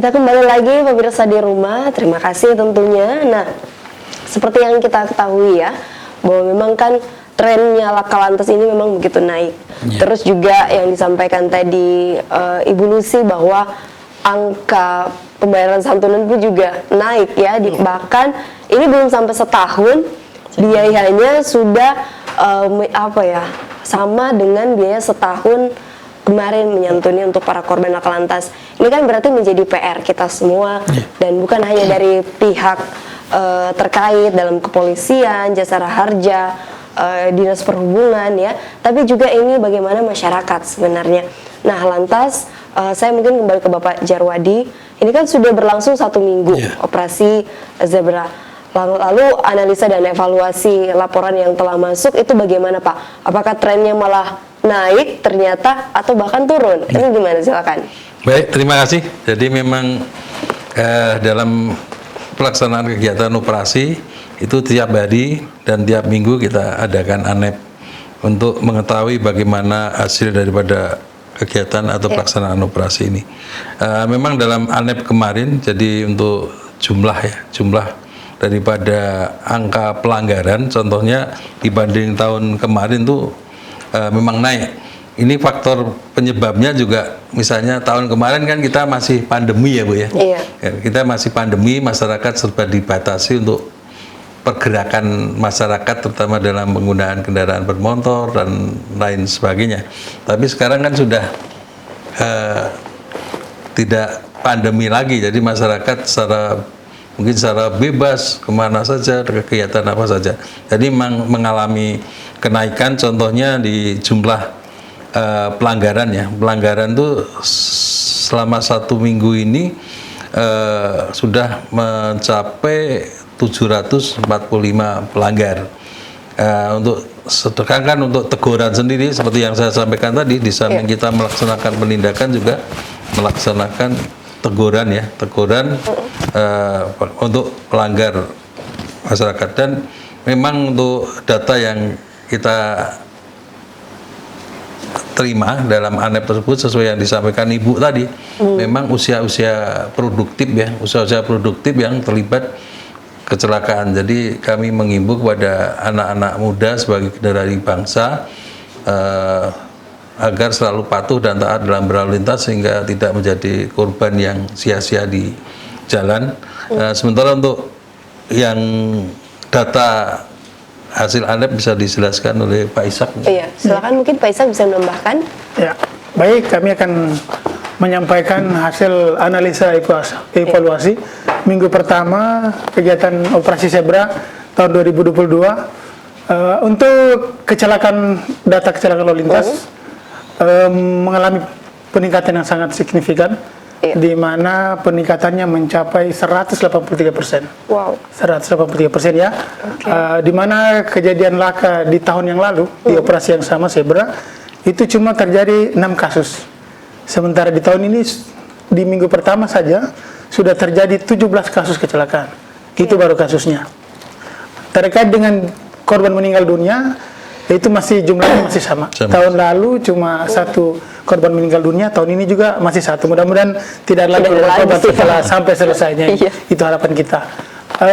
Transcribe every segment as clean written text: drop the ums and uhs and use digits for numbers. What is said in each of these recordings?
Kita kembali lagi pemirsa di rumah, terima kasih tentunya. Nah, seperti yang kita ketahui ya, bahwa memang kan trennya laka lantas ini memang begitu naik. Terus juga yang disampaikan tadi Ibu Lucy bahwa angka pembayaran santunan pun juga naik ya, bahkan ini belum sampai setahun biayanya sudah sama dengan biaya setahun kemarin menyantuni untuk para korban laka lantas. Ini kan berarti menjadi PR kita semua, dan bukan hanya dari pihak terkait dalam kepolisian, jasara harja, dinas perhubungan ya, tapi juga ini bagaimana masyarakat sebenarnya. Nah, lantas saya mungkin kembali ke Bapak Jarwadi. Ini kan sudah berlangsung 1 minggu operasi zebra. Lalu analisa dan evaluasi laporan yang telah masuk itu bagaimana Pak? Apakah trennya malah naik ternyata atau bahkan turun? Ini gimana, silakan. Baik, terima kasih. Jadi memang dalam pelaksanaan kegiatan operasi itu tiap hari dan tiap minggu kita adakan ANEP untuk mengetahui bagaimana hasil daripada kegiatan atau pelaksanaan operasi ini. Memang dalam ANEP kemarin, jadi untuk jumlah daripada angka pelanggaran, contohnya dibanding tahun kemarin tuh memang naik. Ini faktor penyebabnya juga, misalnya tahun kemarin kan kita masih pandemi ya Bu ya. Iya. Kita masih pandemi, masyarakat serba dibatasi untuk pergerakan masyarakat, terutama dalam penggunaan kendaraan bermotor dan lain sebagainya. Tapi sekarang kan sudah tidak pandemi lagi, jadi masyarakat mungkin secara bebas kemana saja, kegiatan apa saja. Jadi memang mengalami kenaikan, contohnya di jumlah pelanggaran ya. Pelanggaran itu selama 1 minggu ini sudah mencapai 745 pelanggar. Sedangkan untuk teguran sendiri seperti yang saya sampaikan tadi, di samping kita melaksanakan penindakan juga melaksanakan teguran untuk pelanggar masyarakat. Dan memang untuk data yang kita terima dalam ANEP tersebut sesuai yang disampaikan Ibu tadi, memang usia-usia produktif ya, usia-usia produktif yang terlibat kecelakaan. Jadi kami mengimbau kepada anak-anak muda sebagai generasi bangsa agar selalu patuh dan taat dalam berlalu lintas sehingga tidak menjadi korban yang sia-sia di jalan. Sementara untuk yang data hasil ANEP bisa dijelaskan oleh Pak Ishak. Iya, silakan mungkin Pak Ishak bisa menambahkan. Ya, baik, kami akan menyampaikan hasil analisa evaluasi minggu pertama kegiatan operasi zebra tahun 2022. Untuk data kecelakaan lalu lintas mengalami peningkatan yang sangat signifikan, di mana peningkatannya mencapai 183%. Wow. 183% ya. Di mana kejadian laka di tahun yang lalu di operasi yang sama zebra itu cuma terjadi 6 kasus. Sementara di tahun ini di minggu pertama saja sudah terjadi 17 kasus kecelakaan. Itu baru kasusnya. Terkait dengan korban meninggal dunia, itu jumlahnya masih sama. Tahun lalu cuma 1 korban meninggal dunia, tahun ini juga masih 1. Mudah-mudahan tidak lagi korban setelah sampai selesainya. Itu harapan kita.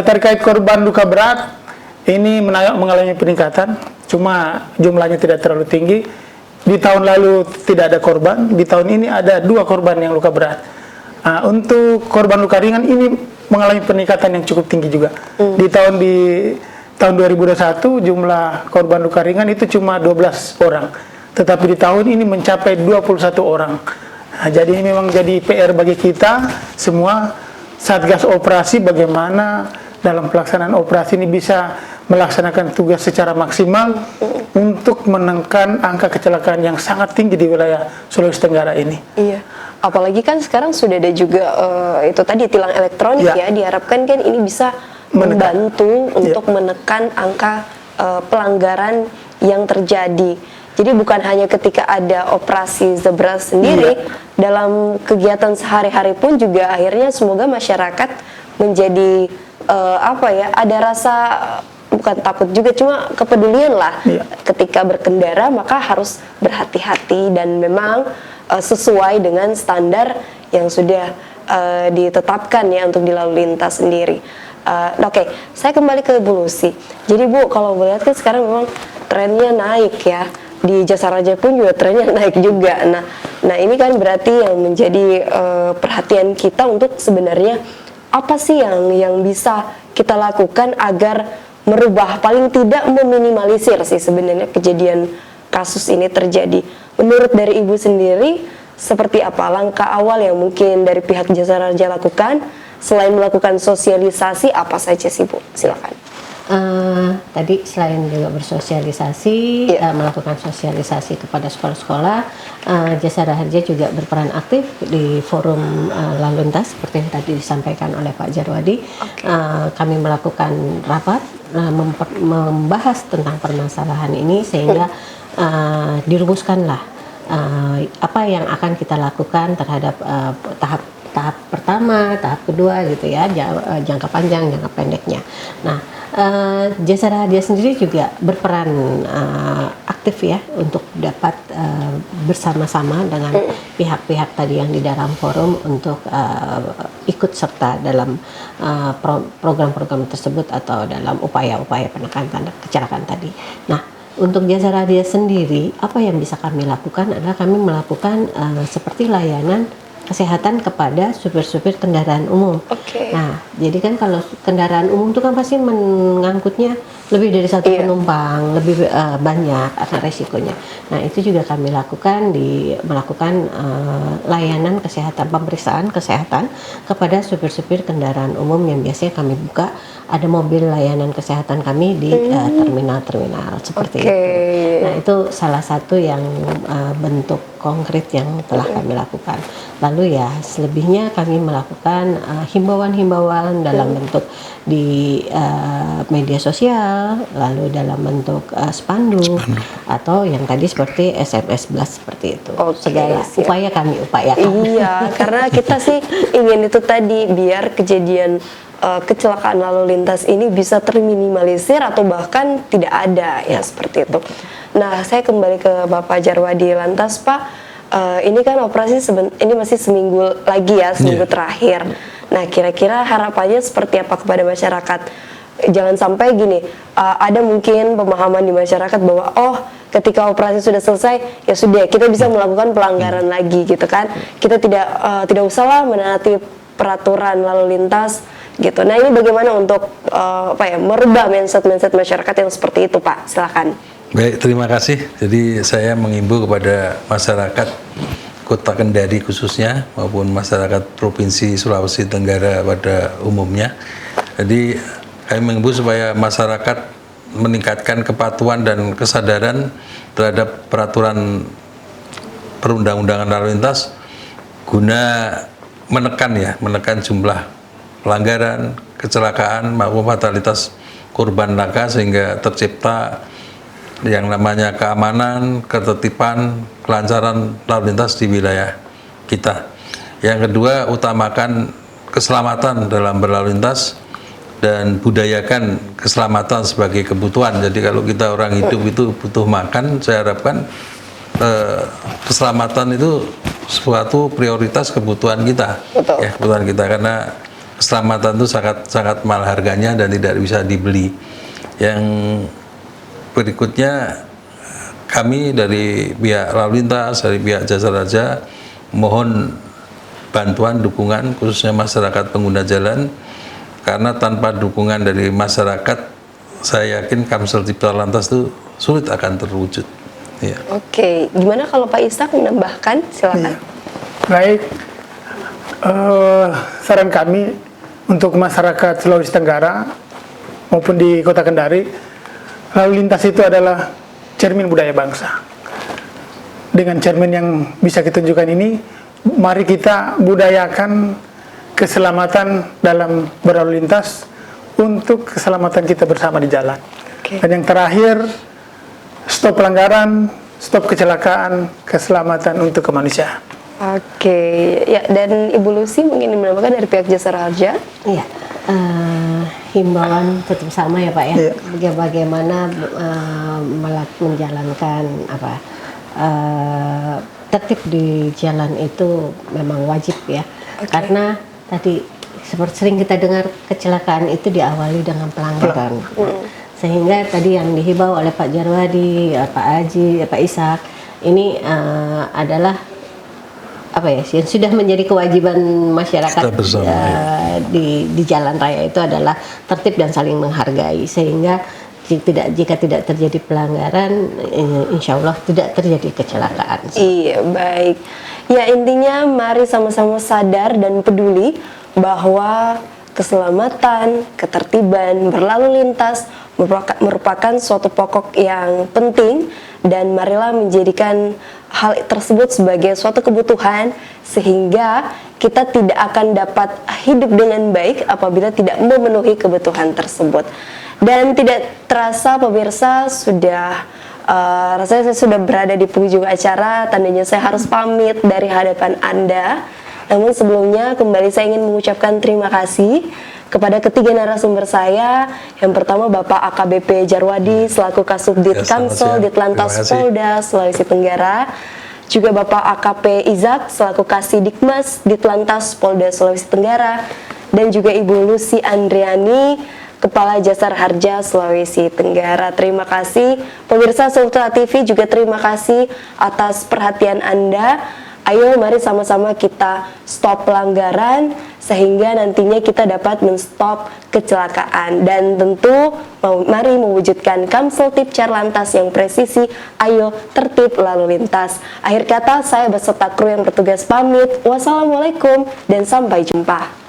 Terkait korban luka berat, ini mengalami peningkatan, cuma jumlahnya tidak terlalu tinggi. Di tahun lalu tidak ada korban, di tahun ini ada 2 korban yang luka berat. Untuk korban luka ringan ini mengalami peningkatan yang cukup tinggi juga. Di tahun 2021 jumlah korban luka ringan itu cuma 12 orang. Tetapi di tahun ini mencapai 21 orang. Jadi ini memang jadi PR bagi kita semua, Satgas Operasi, bagaimana dalam pelaksanaan operasi ini bisa melaksanakan tugas secara maksimal untuk menekan angka kecelakaan yang sangat tinggi di wilayah Sulawesi Tenggara ini. Iya, apalagi kan sekarang sudah ada juga itu tadi tilang elektronik ya, diharapkan kan ini bisa membantu untuk menekan angka pelanggaran yang terjadi. Jadi bukan hanya ketika ada operasi zebra sendiri, dalam kegiatan sehari-hari pun juga akhirnya semoga masyarakat menjadi ada rasa bukan takut juga, cuma kepedulian lah. Ketika berkendara maka harus berhati-hati dan memang sesuai dengan standar yang sudah ditetapkan ya untuk di lalu lintas sendiri. Oke, saya kembali ke Bu Lucy. Jadi Bu, kalau melihat kan sekarang memang trennya naik ya. Di Jasa Raja pun juga trennya naik juga. Nah ini kan berarti yang menjadi perhatian kita untuk sebenarnya apa sih yang bisa kita lakukan agar merubah, paling tidak meminimalisir sih sebenarnya kejadian kasus ini terjadi. Menurut dari Ibu sendiri, seperti apa langkah awal yang mungkin dari pihak Jasa Raja lakukan? Selain melakukan sosialisasi, apa saja sih Bu? Silakan. Tadi selain juga bersosialisasi, melakukan sosialisasi kepada sekolah-sekolah, Jasa Raja juga berperan aktif di forum lalu lintas seperti yang tadi disampaikan oleh Pak Jarwadi. Kami melakukan rapat membahas tentang permasalahan ini sehingga dirumuskanlah apa yang akan kita lakukan terhadap tahap pertama, tahap kedua gitu ya, jangka panjang, jangka pendeknya. Nah, Jasa Raja sendiri juga berperan aktif ya untuk dapat bersama-sama dengan pihak-pihak tadi yang di dalam forum untuk ikut serta dalam program-program tersebut atau dalam upaya-upaya penekanan kecelakaan tadi. Nah, untuk Jasa Raja sendiri, apa yang bisa kami lakukan adalah kami melakukan seperti layanan kesehatan kepada supir-supir kendaraan umum. Nah, jadi kan kalau kendaraan umum itu kan pasti mengangkutnya lebih dari satu penumpang, lebih banyak karena resikonya. Nah, itu juga kami lakukan melakukan layanan kesehatan, pemeriksaan kesehatan kepada supir-supir kendaraan umum yang biasanya kami buka. Ada mobil layanan kesehatan kami di terminal-terminal seperti itu. Nah, itu salah satu yang bentuk konkret yang telah kami lakukan. Lalu ya selebihnya kami melakukan himbauan-himbauan dalam bentuk di media sosial, lalu dalam bentuk spanduk atau yang tadi seperti SMS blast seperti itu. Segala upaya kami upayakan. Iya, karena kita sih ingin itu tadi biar kejadian kecelakaan lalu lintas ini bisa terminimalisir atau bahkan tidak ada ya seperti itu. Nah, saya kembali ke Bapak Jarwadi lantas Pak, ini kan operasi ini masih seminggu lagi ya, seminggu terakhir. Nah, kira-kira harapannya seperti apa kepada masyarakat? Jangan sampai gini, ada mungkin pemahaman di masyarakat bahwa ketika operasi sudah selesai ya sudah kita bisa melakukan pelanggaran lagi gitu kan. Kita tidak usahlah menaati peraturan lalu lintas gitu. Nah, ini bagaimana untuk merubah mindset masyarakat yang seperti itu, Pak? Silakan. Baik, terima kasih. Jadi saya mengimbau kepada masyarakat Kota Kendari khususnya maupun masyarakat Provinsi Sulawesi Tenggara pada umumnya. Jadi kami mengimbau supaya masyarakat meningkatkan kepatuhan dan kesadaran terhadap peraturan perundang-undangan lalu lintas guna menekan jumlah pelanggaran, kecelakaan maupun fatalitas korban laka sehingga tercipta yang namanya keamanan, ketertiban, kelancaran lalu lintas di wilayah kita. Yang kedua, utamakan keselamatan dalam berlalu lintas dan budayakan keselamatan sebagai kebutuhan. Jadi kalau kita orang hidup itu butuh makan, saya harapkan keselamatan itu suatu prioritas kebutuhan kita. Betul. Ya, kebutuhan kita karena keselamatan itu sangat mahal harganya dan tidak bisa dibeli. Yang berikutnya, kami dari pihak lalu lintas, dari pihak Jasa Raja mohon bantuan, dukungan khususnya masyarakat pengguna jalan, karena tanpa dukungan dari masyarakat saya yakin Kamsel Cipta Lantas itu sulit akan terwujud. Ya. Oke, gimana kalau Pak Ishak menambahkan? Silakan. Baik, saran kami untuk masyarakat Sulawesi Tenggara maupun di Kota Kendari, lalu lintas itu adalah cermin budaya bangsa. Dengan cermin yang bisa kita tunjukkan ini, mari kita budayakan keselamatan dalam berlalu lintas untuk keselamatan kita bersama di jalan. Dan yang terakhir, stop pelanggaran, stop kecelakaan, keselamatan untuk kemanusiaan. Oke, ya, dan Ibu Lucy mungkin menambahkan dari pihak Jasa Raja. Iya, himbauan tetap sama ya Pak ya. Iya. Bagaimana menjalankan tertib di jalan itu memang wajib ya. Karena tadi seperti sering kita dengar kecelakaan itu diawali dengan pelanggaran. Sehingga tadi yang dihimbau oleh Pak Jarwadi, Pak Aji, Pak Ishak ini adalah apa ya, yang sudah menjadi kewajiban masyarakat Kita bersama, di jalan raya itu adalah tertib dan saling menghargai, sehingga jika tidak terjadi pelanggaran, insya Allah tidak terjadi kecelakaan. Iya, baik. Ya, intinya mari sama-sama sadar dan peduli bahwa keselamatan, ketertiban, berlalu lintas merupakan suatu pokok yang penting, dan marilah menjadikan hal tersebut sebagai suatu kebutuhan sehingga kita tidak akan dapat hidup dengan baik apabila tidak memenuhi kebutuhan tersebut. Dan tidak terasa pemirsa sudah rasanya saya sudah berada di penghujung acara, tandanya saya harus pamit dari hadapan Anda. Namun sebelumnya kembali saya ingin mengucapkan terima kasih kepada ketiga narasumber saya. Yang pertama Bapak AKBP Jarwadi selaku Kasubdit Kamsel Ditlantas Polda Sulawesi Tenggara, juga Bapak AKP Izak selaku Kasidikmas Ditlantas Polda Sulawesi Tenggara, dan juga Ibu Lucy Andriani Kepala Jasar Harja Sulawesi Tenggara. Terima kasih pemirsa Sultra TV, juga terima kasih atas perhatian Anda. Ayo mari sama-sama kita stop pelanggaran sehingga nantinya kita dapat menstop kecelakaan, dan tentu mari mewujudkan Kamseltib Carlantas yang presisi. Ayo tertib lalu lintas. Akhir kata saya beserta kru yang bertugas pamit. Wassalamualaikum dan sampai jumpa.